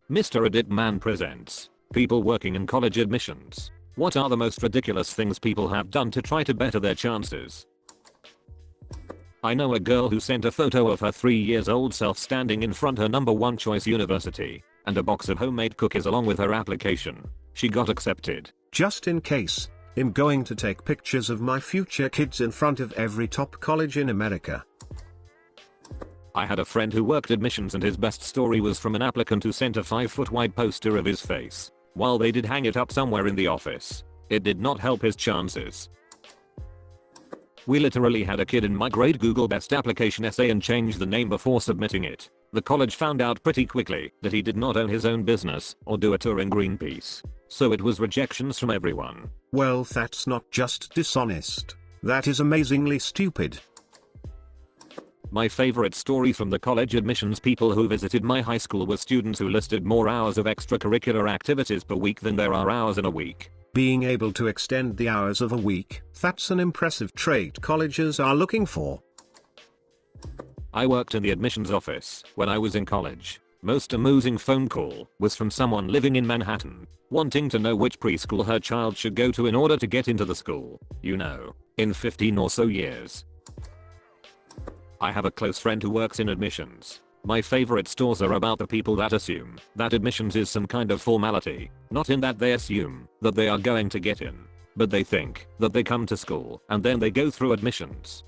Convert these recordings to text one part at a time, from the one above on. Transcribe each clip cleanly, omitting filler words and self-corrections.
Mr. Edit Man presents People Working in College Admissions. What are the most ridiculous things people have done to try to better their chances? I know a girl who sent a photo of her 3-year-old self standing in front her number one choice university and a box of homemade cookies along with her application. She got accepted. Just in case, I'm going to take pictures of my future kids in front of every top college in America. I had a friend who worked admissions and his best story was from an applicant who sent a 5-foot wide poster of his face. While they did hang it up somewhere in the office, it did not help his chances. We literally had a kid in my grade Google best application essay and change the name before submitting it. The college found out pretty quickly that he did not own his own business or do a tour in Greenpeace. So it was rejections from everyone. Well, that's not just dishonest. That is amazingly stupid. My favorite story from the college admissions people who visited my high school was students who listed more hours of extracurricular activities per week than there are hours in a week. Being able to extend the hours of a week, that's an impressive trait colleges are looking for. I worked in the admissions office when I was in college. Most amusing phone call was from someone living in Manhattan, wanting to know which preschool her child should go to in order to get into the school, you know, in 15 or so years. I have a close friend who works in admissions. My favorite stories are about the people that assume that admissions is some kind of formality, not in that they assume that they are going to get in, but they think that they come to school and then they go through admissions.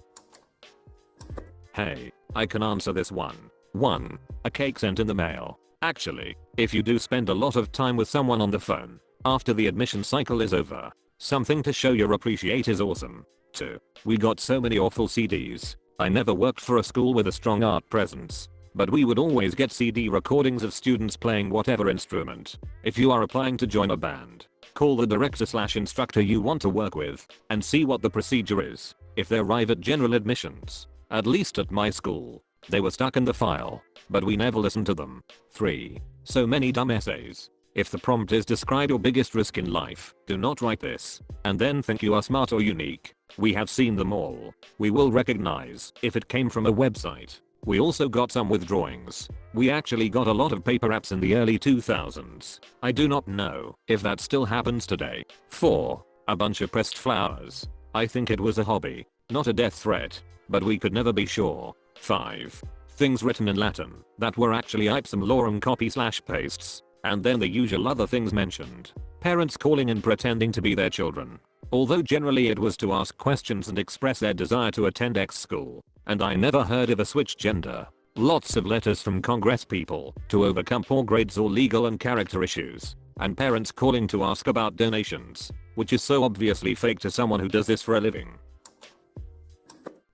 Hey, I can answer this one. 1. A cake sent in the mail. Actually, if you do spend a lot of time with someone on the phone after the admission cycle is over, something to show your appreciate is awesome. 2. We got so many awful CDs. I never worked for a school with a strong art presence, but we would always get CD recordings of students playing whatever instrument. If you are applying to join a band, call the director/instructor you want to work with and see what the procedure is. If they arrive at general admissions, at least at my school, they were stuck in the file, but we never listened to them. 3. So many dumb essays. If the prompt is describe your biggest risk in life, do not write this and then think you are smart or unique. We have seen them all. We will recognize if it came from a website. We also got some with drawings. We actually got a lot of paper apps in the early 2000s. I do not know if that still happens today. 4. A bunch of pressed flowers. I think it was a hobby, not a death threat, but we could never be sure. 5. Things written in Latin that were actually ipsum lorem copy/pastes, and then the usual other things mentioned. Parents calling and pretending to be their children. Although generally it was to ask questions and express their desire to attend X school, and I never heard of a switched gender. Lots of letters from Congress people to overcome poor grades or legal and character issues, and parents calling to ask about donations, which is so obviously fake to someone who does this for a living.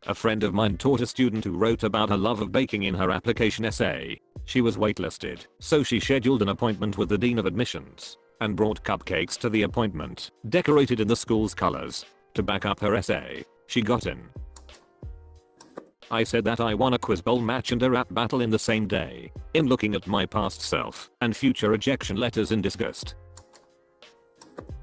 A friend of mine taught a student who wrote about her love of baking in her application essay. She was waitlisted, so she scheduled an appointment with the dean of admissions and brought cupcakes to the appointment, decorated in the school's colors. To back up her essay, she got in. I said that I won a quiz bowl match and a rap battle in the same day. In looking at my past self and future rejection letters in disgust.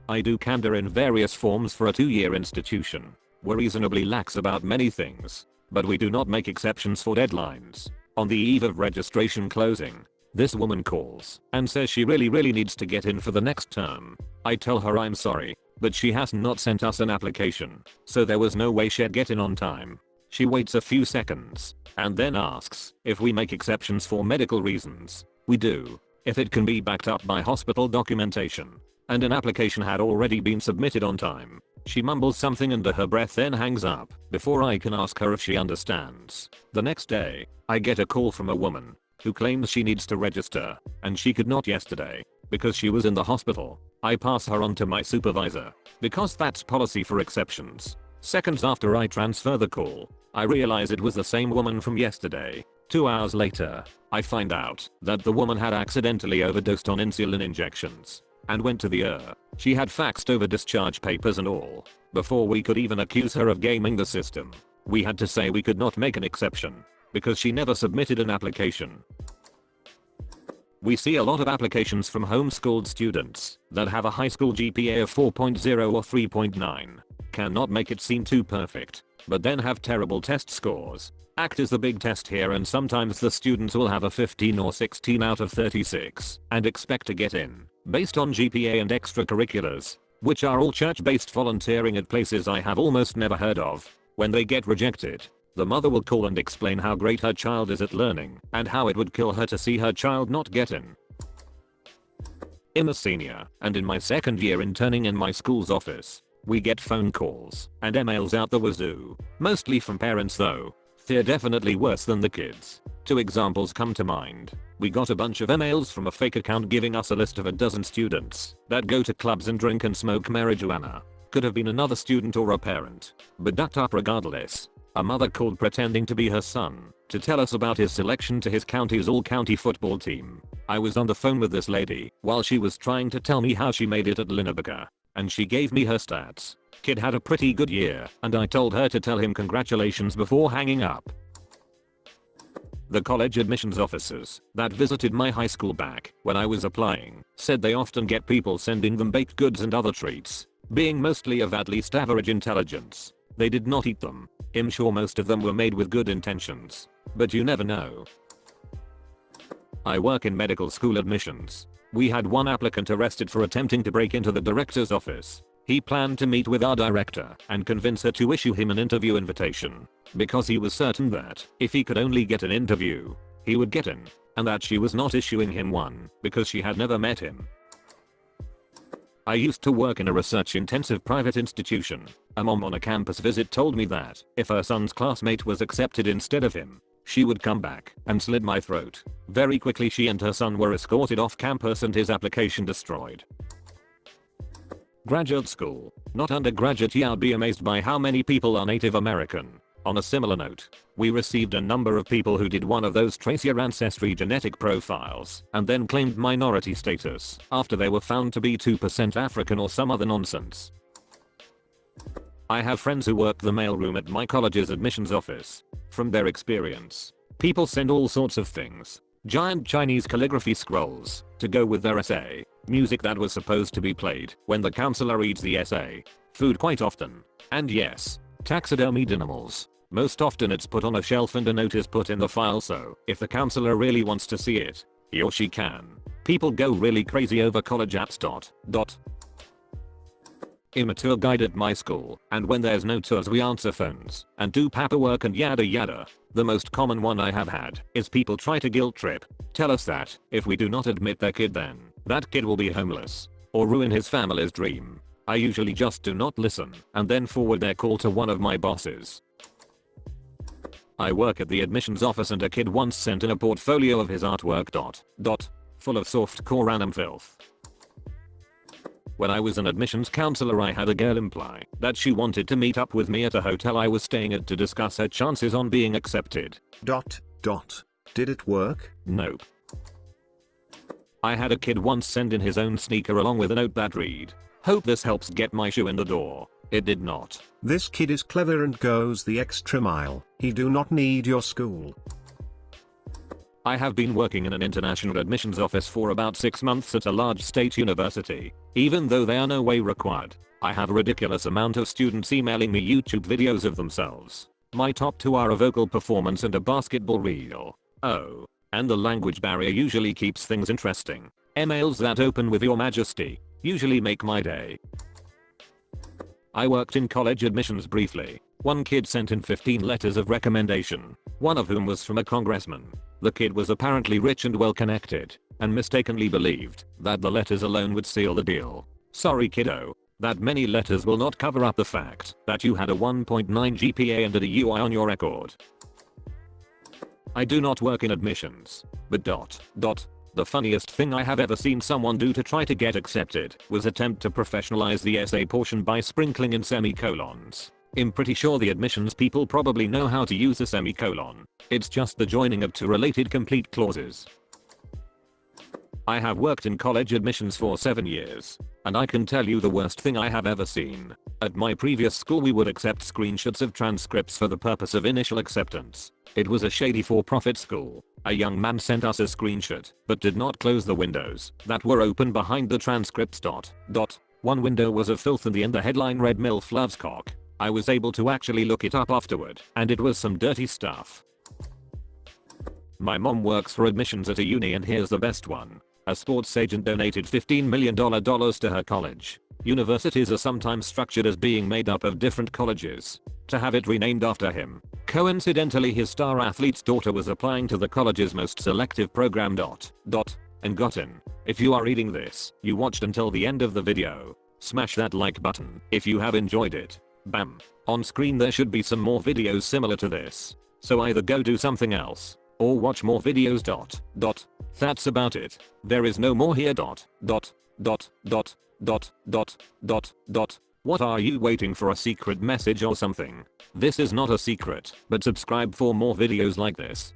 I do candor in various forms for a 2-year institution. We're reasonably lax about many things, but we do not make exceptions for deadlines. On the eve of registration closing, this woman calls and says she really needs to get in for the next term. I tell her I'm sorry, but she has not sent us an application, so there was no way she'd get in on time. She waits a few seconds and then asks if we make exceptions for medical reasons. We do, if it can be backed up by hospital documentation, and an application had already been submitted on time. She mumbles something under her breath then hangs up before I can ask her if she understands. The next day, I get a call from a woman who claims she needs to register and she could not yesterday because she was in the hospital. I pass her on to my supervisor because that's policy for exceptions. Seconds after I transfer the call, I realize it was the same woman from yesterday. 2 hours later, I find out that the woman had accidentally overdosed on insulin injections and went to the ER. She had faxed over discharge papers and all. Before we could even accuse her of gaming the system, we had to say we could not make an exception because she never submitted an application. We see a lot of applications from homeschooled students that have a high school GPA of 4.0 or 3.9. Cannot make it seem too perfect. but then have terrible test scores. ACT is the big test here, and sometimes the students will have a 15 or 16 out of 36 and expect to get in based on GPA and extracurriculars, which are all church-based volunteering at places I have almost never heard of. When they get rejected, the mother will call and explain how great her child is at learning and how it would kill her to see her child not get in. I'm a senior, and in my second year interning in my school's office, we get phone calls and emails out the wazoo, mostly from parents though. They're definitely worse than the kids. Two examples come to mind. We got a bunch of emails from a fake account giving us a list of a dozen students that go to clubs and drink and smoke marijuana. Could have been another student or a parent, but ducked up regardless. A mother called pretending to be her son to tell us about his selection to his county's all-county football team. I was on the phone with this lady while she was trying to tell me how she made it at Linebacker, and she gave me her stats. Kid had a pretty good year, and I told her to tell him congratulations before hanging up. The college admissions officers that visited my high school back when I was applying said they often get people sending them baked goods and other treats, being mostly of at least average intelligence. They did not eat them. I'm sure most of them were made with good intentions, but you never know. I work in medical school admissions. We had one applicant arrested for attempting to break into the director's office. He planned to meet with our director and convince her to issue him an interview invitation, because he was certain that if he could only get an interview, he would get in, and that she was not issuing him one because she had never met him. I used to work in a research-intensive private institution. A mom on a campus visit told me that if her son's classmate was accepted instead of him, she would come back and slit my throat. Very quickly she and her son were escorted off campus and his application destroyed. Graduate school, not undergraduate. I'd be amazed by how many people are Native American. On a similar note, we received a number of people who did one of those trace your ancestry genetic profiles and then claimed minority status after they were found to be 2% African or some other nonsense. I have friends who work the mailroom at my college's admissions office. From their experience, people send all sorts of things. Giant Chinese calligraphy scrolls to go with their essay, music that was supposed to be played when the counselor reads the essay, food quite often, and yes, taxidermied animals. Most often it's put on a shelf and a note is put in the file, so if the counselor really wants to see it, he or she can. People go really crazy over college apps. I'm a tour guide at my school, and when there's no tours we answer phones and do paperwork and yada yada. The most common one I have had is people try to guilt trip, tell us that if we do not admit their kid then that kid will be homeless or ruin his family's dream. I usually just do not listen and then forward their call to one of my bosses. I work at the admissions office and a kid once sent in a portfolio of his artwork full of softcore random filth. When I was an admissions counselor I had a girl imply that she wanted to meet up with me at a hotel I was staying at to discuss her chances on being accepted. Did it work? Nope. I had a kid once send in his own sneaker along with a note that read, "Hope this helps get my shoe in the door." It did not. This kid is clever and goes the extra mile. He do not need your school. I have been working in an international admissions office for about 6 months at a large state university. Even though they are no way required, I have a ridiculous amount of students emailing me YouTube videos of themselves. My top 2 are a vocal performance and a basketball reel. Oh, and the language barrier usually keeps things interesting. Emails that open with "Your Majesty" usually make my day. I worked in college admissions briefly. One kid sent in 15 letters of recommendation, one of whom was from a congressman. The kid was apparently rich and well connected, and mistakenly believed that the letters alone would seal the deal. Sorry kiddo, that many letters will not cover up the fact that you had a 1.9 GPA and a DUI on your record. I do not work in admissions, but the funniest thing I have ever seen someone do to try to get accepted was attempt to professionalize the essay portion by sprinkling in semicolons. I'm pretty sure the admissions people probably know how to use a semicolon. It's just the joining of 2 related complete clauses. I have worked in college admissions for 7 years, and I can tell you the worst thing I have ever seen. At my previous school we would accept screenshots of transcripts for the purpose of initial acceptance. It was a shady for-profit school. A young man sent us a screenshot, but did not close the windows that were open behind the transcripts. One window was of filth and the headline read "MILF loves cock." I was able to actually look it up afterward, and it was some dirty stuff. My mom works for admissions at a uni, and here's the best one. A sports agent donated $15 million to her college. Universities are sometimes structured as being made up of different colleges. To have it renamed after him. Coincidentally, his star athlete's daughter was applying to the college's most selective program ... and got in. If you are reading this, you watched until the end of the video. Smash that like button if you have enjoyed it. Bam. On screen there should be some more videos similar to this. So either go do something else or watch more videos ... That's about it. There is no more here ... What are you waiting for, a secret message or something? This is not a secret, but subscribe for more videos like this.